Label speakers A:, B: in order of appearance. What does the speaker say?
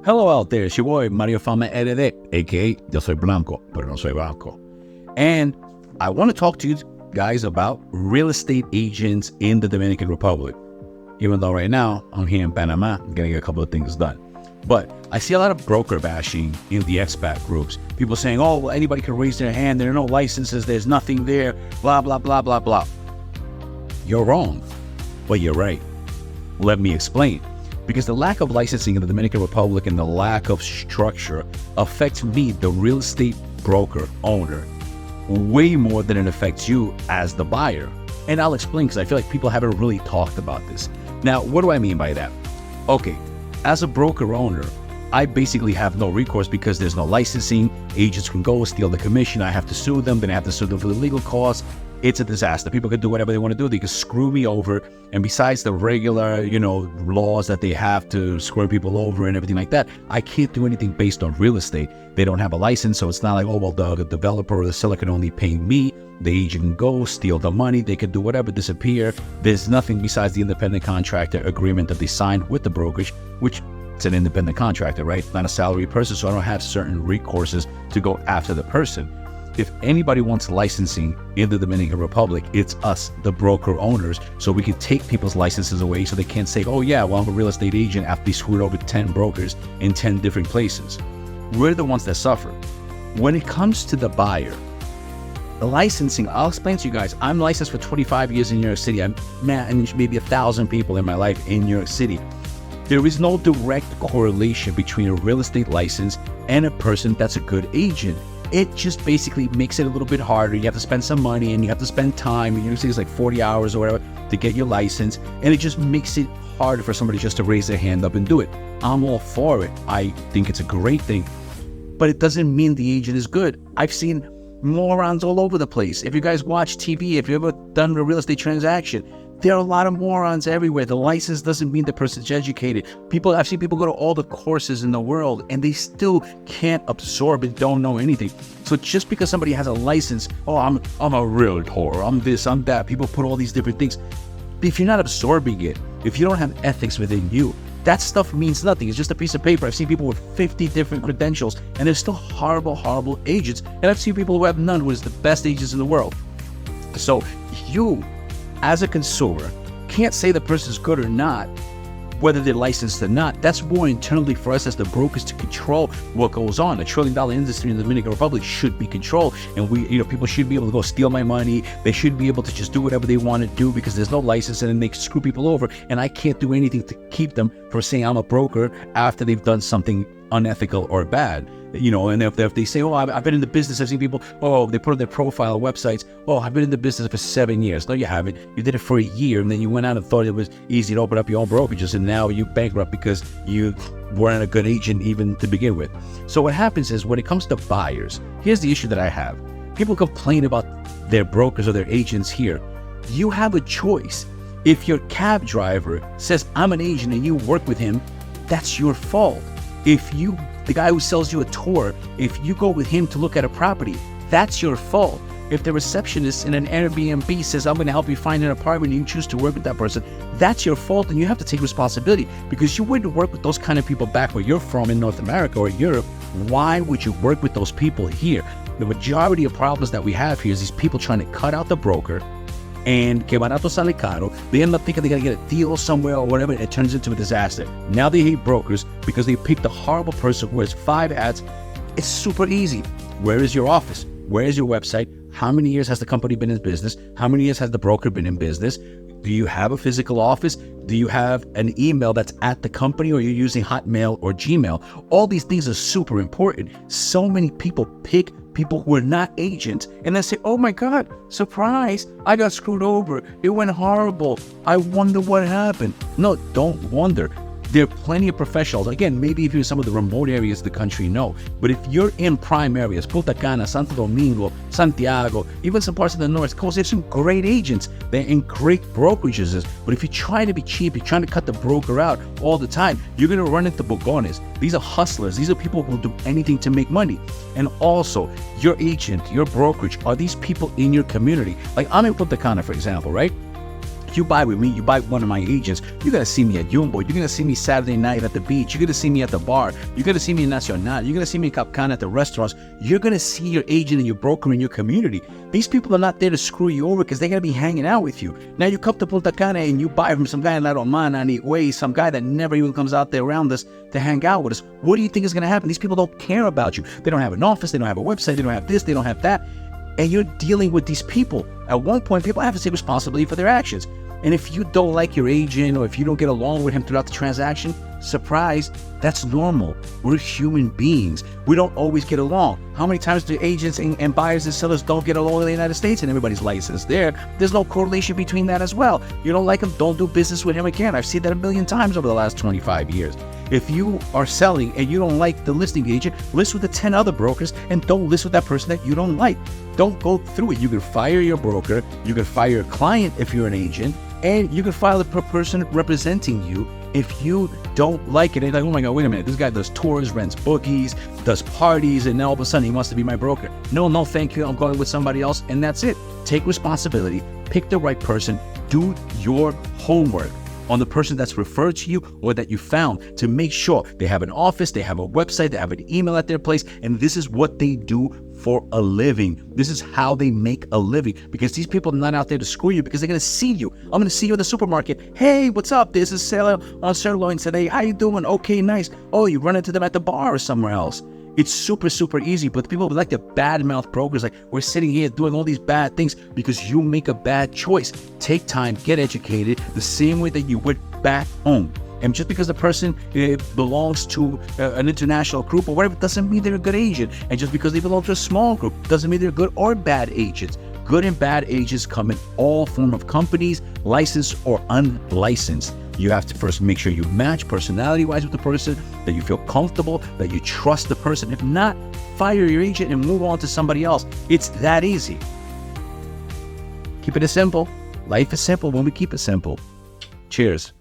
A: Hello out there, it's your boy Mario Fama RD, aka Yo soy blanco, pero no soy vasco. And I want to talk to you guys about real estate agents in the Dominican Republic. Even though right now I'm here in Panama, I'm getting a couple of things done. But I see a lot of broker bashing in the expat groups. People saying, oh, well, anybody can raise their hand, there are no licenses, there's nothing there, blah, blah, blah, blah, blah. You're wrong, but you're right. Let me explain. Because the lack of licensing in the Dominican Republic and the lack of structure affects me, the real estate broker owner, way more than it affects you as the buyer. And I'll explain because I feel like people haven't really talked about this. Now, what do I mean by that? Okay, as a broker owner, I basically have no recourse because there's no licensing. Agents can go steal the commission. I have to sue them. Then I have to sue them for the legal costs. It's a disaster. People can do whatever they want to do. They can screw me over. And besides the regular, laws that they have to screw people over and everything like that, I can't do anything based on real estate. They don't have a license, so it's not like, oh, well, the developer or the seller can only pay me. The agent can go steal the money. They can do whatever, disappear. There's nothing besides the independent contractor agreement that they signed with the brokerage, which it's an independent contractor, right? Not a salary person, so I don't have certain recourses to go after the person. If anybody wants licensing in the Dominican Republic, it's us, the broker owners, so we can take people's licenses away so they can't say, oh yeah, well, I'm a real estate agent after they screwed over 10 brokers in 10 different places. We're the ones that suffer. When it comes to the buyer, the licensing, I'll explain to you guys, I'm licensed for 25 years in New York City. I'm managed maybe 1,000 people in my life in New York City. There is no direct correlation between a real estate license and a person that's a good agent. It just basically makes it a little bit harder. You have to spend some money and you have to spend time. Usually it's like 40 hours or whatever to get your license. And it just makes it harder for somebody just to raise their hand up and do it. I'm all for it. I think it's a great thing. But it doesn't mean the agent is good. I've seen morons all over the place. If you guys watch TV, if you've ever done a real estate transaction, there are a lot of morons everywhere. The license doesn't mean the person's educated. I've seen people go to all the courses in the world and they still can't absorb it, don't know anything. So just because somebody has a license, oh, I'm a realtor, I'm this, I'm that. People put all these different things. If you're not absorbing it, if you don't have ethics within you, that stuff means nothing. It's just a piece of paper. I've seen people with 50 different credentials and they're still horrible, horrible agents. And I've seen people who have none, who is the best agents in the world. So you, as a consumer, can't say the person's good or not, whether they're licensed or not. That's more internally for us as the brokers to control what goes on. $1 trillion industry in the Dominican Republic should be controlled, and people should be able to go steal my money. They should be able to just do whatever they want to do because there's no license, and then they screw people over. And I can't do anything to keep them from saying I'm a broker after they've done something unethical or bad. And if they say, oh, I've been in the business, I've seen people, oh, they put on their profile websites, oh, I've been in the business for 7 years. No, you haven't. You did it for a year, and then you went out and thought it was easy to open up your own brokerages, and now you bankrupt because you weren't a good agent even to begin with. So what happens is, when it comes to buyers, here's the issue that I have. People complain about their brokers or their agents here. You have a choice. If your cab driver says, I'm an agent, and you work with him, that's your fault. If the guy who sells you a tour, if you go with him to look at a property, that's your fault. If the receptionist in an Airbnb says, I'm going to help you find an apartment and you choose to work with that person, that's your fault, and you have to take responsibility because you wouldn't work with those kind of people back where you're from in North America or Europe. Why would you work with those people here? The majority of problems that we have here is these people trying to cut out the broker, and que barato sale caro. They end up thinking they're going to get a deal somewhere or whatever, and it turns into a disaster. Now they hate brokers because they picked a horrible person who has 5 ads. It's super easy. Where is your office? Where is your website? How many years has the company been in business? How many years has the broker been in business? Do you have a physical office? Do you have an email that's at the company, or you're using Hotmail or Gmail? All these things are super important. So many people pick people who are not agents and then say, oh my God, surprise, I got screwed over. It went horrible. I wonder what happened. No, don't wonder. There are plenty of professionals. Again, maybe if you're in some of the remote areas of the country, no. But if you're in prime areas, Punta Cana, Santo Domingo, Santiago, even some parts of the North Coast, there's some great agents. They're in great brokerages. But if you try to be cheap, you're trying to cut the broker out all the time, you're going to run into bogones. These are hustlers. These are people who will do anything to make money. And also, your agent, your brokerage, are these people in your community? Like I'm in Punta Cana, for example, right? you buy with me, you buy one of my agents, you're going to see me at Jumbo. You're going to see me Saturday night at the beach. You're going to see me at the bar. You're going to see me in Nacional. You're going to see me in Capcana at the restaurants. You're going to see your agent and your broker in your community. These people are not there to screw you over because they're going to be hanging out with you. Now you come to Punta Cana and you buy from some guy in La Romana and Higüey, some guy that never even comes out there around us to hang out with us. What do you think is going to happen? These people don't care about you. They don't have an office. They don't have a website. They don't have this. They don't have that. And you're dealing with these people. At one point, people have to take responsibility for their actions. And if you don't like your agent or if you don't get along with him throughout the transaction, surprise, that's normal. We're human beings. We don't always get along. How many times do agents and buyers and sellers don't get along in the United States and everybody's licensed there? There's no correlation between that as well. You don't like him, don't do business with him again. I've seen that a million times over the last 25 years. If you are selling and you don't like the listing agent, list with the 10 other brokers and don't list with that person that you don't like. Don't go through it. You can fire your broker, you can fire your client if you're an agent, and you can file the person representing you if you don't like it. And like, oh my God, wait a minute. This guy does tours, rents bookies, does parties, and now all of a sudden he wants to be my broker. No, thank you. I'm going with somebody else. And that's it. Take responsibility. Pick the right person. Do your homework on the person that's referred to you or that you found to make sure they have an office, they have a website, they have an email at their place, and this is what they do for a living. This is how they make a living, because these people are not out there to screw you, because they're going to see you. I'm going to see you in the supermarket. Hey, what's up? This is Sarah on Sirloin today. How you doing? Okay, nice. Oh, you run into them at the bar or somewhere else. It's super, super easy, but people would like to badmouth brokers like we're sitting here doing all these bad things because you make a bad choice. Take time, get educated the same way that you would back home. And just because the person belongs to an international group or whatever doesn't mean they're a good agent. And just because they belong to a small group doesn't mean they're good or bad agents. Good and bad agents come in all form of companies, licensed or unlicensed. You have to first make sure you match personality-wise with the person, that you feel comfortable, that you trust the person. If not, fire your agent and move on to somebody else. It's that easy. Keep it simple. Life is simple when we keep it simple. Cheers.